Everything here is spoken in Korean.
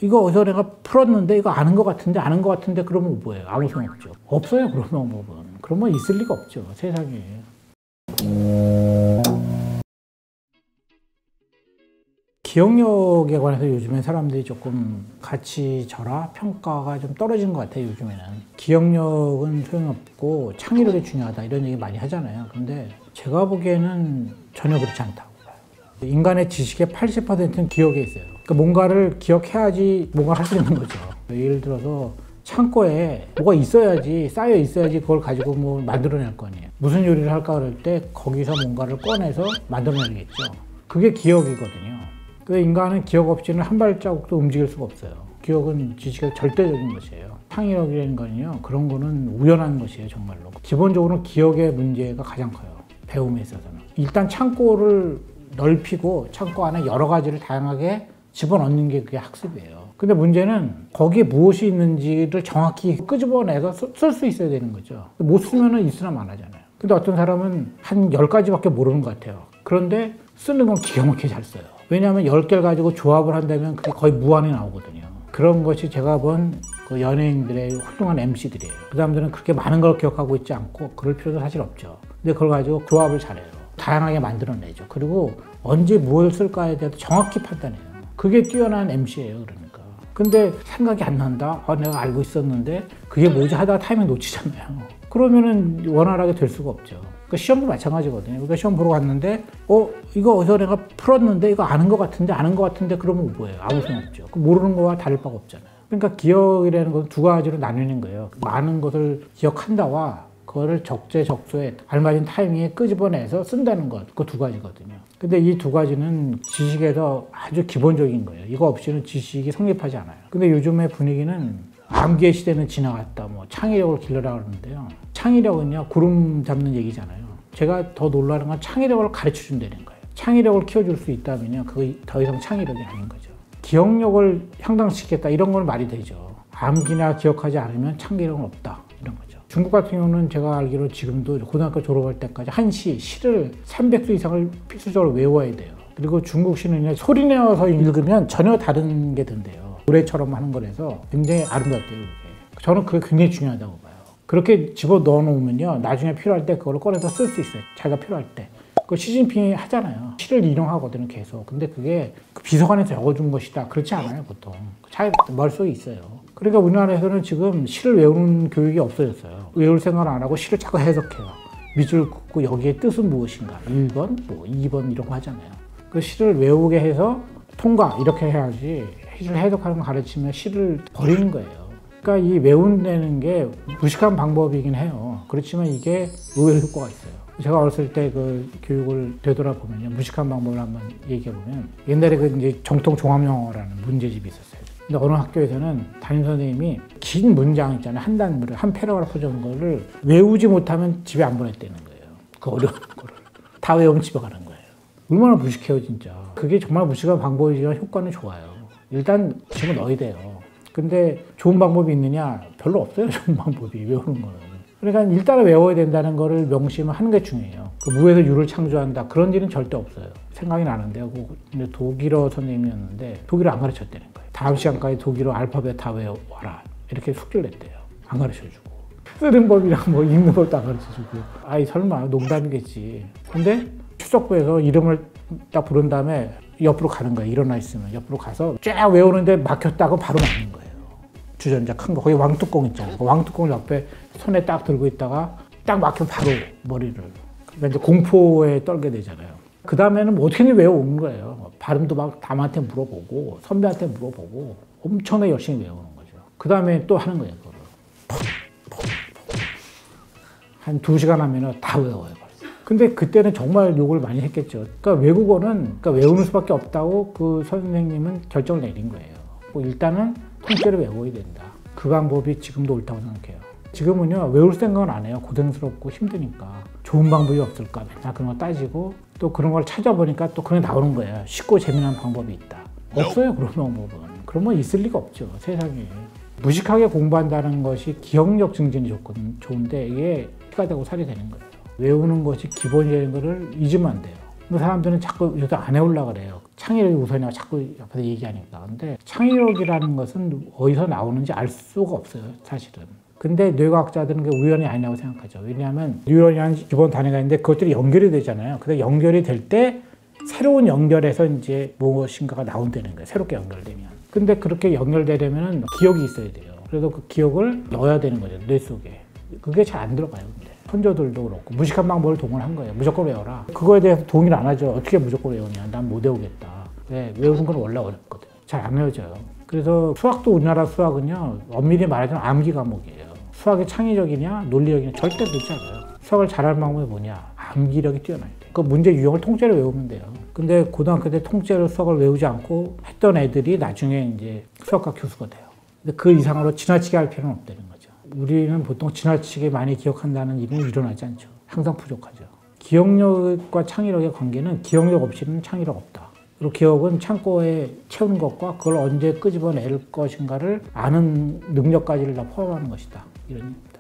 이거 어디서 내가 풀었는데 이거 아는 것 같은데 그러면 뭐예요? 아무 소용 없죠. 없어요, 그런 방법은. 그런 건 있을 리가 없죠, 세상에. 기억력에 관해서 요즘에 사람들이 조금 가치절하, 평가가 좀 떨어진 것 같아요, 요즘에는. 기억력은 소용없고 창의력이 중요하다 이런 얘기 많이 하잖아요. 근데 제가 보기에는 전혀 그렇지 않다고 봐요. 인간의 지식의 80%는 기억에 있어요. 그러니까 뭔가를 기억해야지 뭔가를 할 수 있는 거죠. 예를 들어서 창고에 뭐가 있어야지, 쌓여 있어야지 그걸 가지고 뭐 만들어낼 거 아니에요. 무슨 요리를 할까 그럴 때 거기서 뭔가를 꺼내서 만들어내겠죠. 그게 기억이거든요. 근데 인간은 기억 없이는 한 발자국도 움직일 수가 없어요. 기억은 지식의 절대적인 것이에요. 창의력이라는 거는요, 그런 거는 우연한 것이에요, 정말로. 기본적으로 기억의 문제가 가장 커요, 배움에 있어서는. 일단 창고를 넓히고 창고 안에 여러 가지를 다양하게 집어넣는 게 그게 학습이에요. 근데 문제는 거기에 무엇이 있는지를 정확히 끄집어내서 쓸 수 있어야 되는 거죠. 못 쓰면은 있으나 마나잖아요. 근데 어떤 사람은 한 10가지밖에 모르는 것 같아요. 그런데 쓰는 건 기가 막히게 잘 써요. 왜냐하면 10개를 가지고 조합을 한다면 그게 거의 무한히 나오거든요. 그런 것이 제가 본 그 연예인들의 훌륭한 MC들이에요. 그 사람들은 그렇게 많은 걸 기억하고 있지 않고 그럴 필요도 사실 없죠. 근데 그걸 가지고 조합을 잘해요. 다양하게 만들어내죠. 그리고 언제 무엇을 쓸까에 대해서 정확히 판단해요. 그게 뛰어난 MC예요, 그러니까. 근데 생각이 안 난다? 내가 알고 있었는데 그게 뭐지 하다가 타이밍 놓치잖아요. 그러면은 원활하게 될 수가 없죠. 그러니까 시험도 마찬가지거든요. 그러니까 시험 보러 갔는데 이거 어디서 내가 풀었는데 이거 아는 것 같은데 그러면 뭐예요? 아무 소용 없죠. 모르는 거와 다를 바가 없잖아요. 그러니까 기억이라는 건 두 가지로 나뉘는 거예요. 많은 것을 기억한다와 그거를 적재적소에 알맞은 타이밍에 끄집어내서 쓴다는 것, 그 두 가지거든요. 근데 이 두 가지는 지식에서 아주 기본적인 거예요. 이거 없이는 지식이 성립하지 않아요. 근데 요즘의 분위기는 암기의 시대는 지나갔다, 뭐 창의력을 길러라 그러는데요. 창의력은요, 구름 잡는 얘기잖아요. 제가 더 놀라는 건 창의력을 가르쳐 준다는 거예요. 창의력을 키워줄 수 있다면요, 그거 더 이상 창의력이 아닌 거죠. 기억력을 향상시키겠다 이런 건 말이 되죠. 암기나 기억하지 않으면 창의력은 없다 이런 거죠. 중국 같은 경우는 제가 알기로 지금도 고등학교 졸업할 때까지 시를 300수 이상을 필수적으로 외워야 돼요. 그리고 중국 시는 소리내어서 읽으면 전혀 다른 게 된대요. 노래처럼 하는 거라서 굉장히 아름답대요, 그게. 저는 그게 굉장히 중요하다고 봐요. 그렇게 집어 넣어 놓으면요, 나중에 필요할 때 그걸 꺼내서 쓸 수 있어요. 자기가 필요할 때. 그 시진핑이 하잖아요. 시를 인용하거든요, 계속. 근데 그게 그 비서관에서 적어준 것이다. 그렇지 않아요, 보통. 자기 머릿속에 있어요. 그러니까 우리나라에서는 지금 시를 외우는 교육이 없어졌어요. 외울 생각을 안 하고 시를 자꾸 해석해요. 밑줄 긋고 여기에 뜻은 무엇인가. 1번, 뭐 2번 이런 거 하잖아요. 그 시를 외우게 해서 통과 이렇게 해야지 시를 해석하는 거 가르치면 시를 버리는 거예요. 그러니까 이 외운다는 게 무식한 방법이긴 해요. 그렇지만 이게 의외로 효과가 있어요. 제가 어렸을 때 그 교육을 되돌아보면요, 무식한 방법을 한번 얘기해보면, 옛날에 그 이제 정통 종합영어라는 문제집이 있었어요. 근데 어느 학교에서는 담임선생님이 긴 문장 있잖아요. 한 단물을, 한 패러그래프 정도를 외우지 못하면 집에 안 보냈다는 거예요. 그 어려운 거를. 다 외우면 집에 가는 거예요. 얼마나 무식해요, 진짜. 그게 정말 무식한 방법이지만 효과는 좋아요. 일단 집어넣어야 돼요. 근데 좋은 방법이 있느냐? 별로 없어요, 좋은 방법이. 외우는 거는. 그러니까 일단은 외워야 된다는 거를 명심하는 게 중요해요. 그 무에서 유를 창조한다. 그런 일은 절대 없어요. 생각이 나는데요. 근데 독일어 선생님이었는데 독일어 안 가르쳤다는 거예요. 다음 시간까지 독일어 알파벳 다 외워라. 이렇게 숙제를 냈대요. 안 가르쳐주고. 쓰는 법이랑 뭐 읽는 법도 안 가르쳐주고. 아이 설마 농담이겠지. 근데 추석부에서 이름을 딱 부른 다음에 옆으로 가는 거예요. 일어나 있으면 옆으로 가서 쫙 외우는데 막혔다고 바로 맞는 거예요. 주전자 큰 거, 거기 왕뚜껑 있잖아요. 그 왕뚜껑을 옆에 손에 딱 들고 있다가 딱 막히면 바로 머리를. 그러니까 이제 공포에 떨게 되잖아요. 그 다음에는 뭐 어떻게든 외워오는 거예요. 발음도 막 남한테 물어보고 선배한테 물어보고 엄청나게 열심히 외우는 거죠. 그 다음에 또 하는 거예요, 그거를. 한 2시간 하면 다 외워요. 근데 그때는 정말 욕을 많이 했겠죠. 그러니까 외국어는 외우는 수밖에 없다고 그 선생님은 결정을 내린 거예요. 뭐 일단은 통째로 외워야 된다. 그 방법이 지금도 옳다고 생각해요. 지금은요, 외울 생각은 안 해요. 고생스럽고 힘드니까. 좋은 방법이 없을까? 맨날 그런 거 따지고 또 그런 걸 찾아보니까 또 그런 게 나오는 거예요. 쉽고 재미난 방법이 있다. 없어요, 그런 방법은. 그런 건 있을 리가 없죠, 세상에. 무식하게 공부한다는 것이 기억력 증진이 좋은데 이게 피가 되고 살이 되는 거예요. 외우는 것이 기본이라는 거를 잊으면 안 돼요. 근데 사람들은 자꾸 이것도 안 해오려고 그래요. 창의력이 우선이라고 자꾸 옆에서 얘기하니까. 근데 창의력이라는 것은 어디서 나오는지 알 수가 없어요, 사실은. 근데 뇌과학자들은 그게 우연이 아니라고 생각하죠. 왜냐하면 뉴런이라는 기본 단위가 있는데 그것들이 연결이 되잖아요. 근데 연결이 될 때 새로운 연결에서 이제 무엇인가가 나온다는 거예요. 새롭게 연결되면. 근데 그렇게 연결되려면 기억이 있어야 돼요. 그래서 그 기억을 넣어야 되는 거죠, 뇌 속에. 그게 잘 안 들어가요, 근데. 선조들도 그렇고 무식한 방법을 동원한 거예요. 무조건 외워라. 그거에 대해서 동의를 안 하죠. 어떻게 무조건 외우냐. 난 못 외우겠다. 왜? 외우는 건 원래 어렵거든. 잘 안 외워져요. 그래서 수학도 우리나라 수학은요, 엄밀히 말하자면 암기 과목이에요. 수학이 창의력이냐 논리력이냐 절대 그렇지 않아요. 수학을 잘하는 방법이 뭐냐? 암기력이 뛰어나야 돼. 그 문제 유형을 통째로 외우면 돼요. 근데 고등학교 때 통째로 수학을 외우지 않고 했던 애들이 나중에 이제 수학과 교수가 돼요. 근데 그 이상으로 지나치게 할 필요는 없다는 거죠. 우리는 보통 지나치게 많이 기억한다는 일은 일어나지 않죠. 항상 부족하죠. 기억력과 창의력의 관계는 기억력 없이는 창의력 없다. 그리고 기억은 창고에 채우는 것과 그걸 언제 끄집어낼 것인가를 아는 능력까지를 다 포함하는 것이다. 이런 얘기입니다.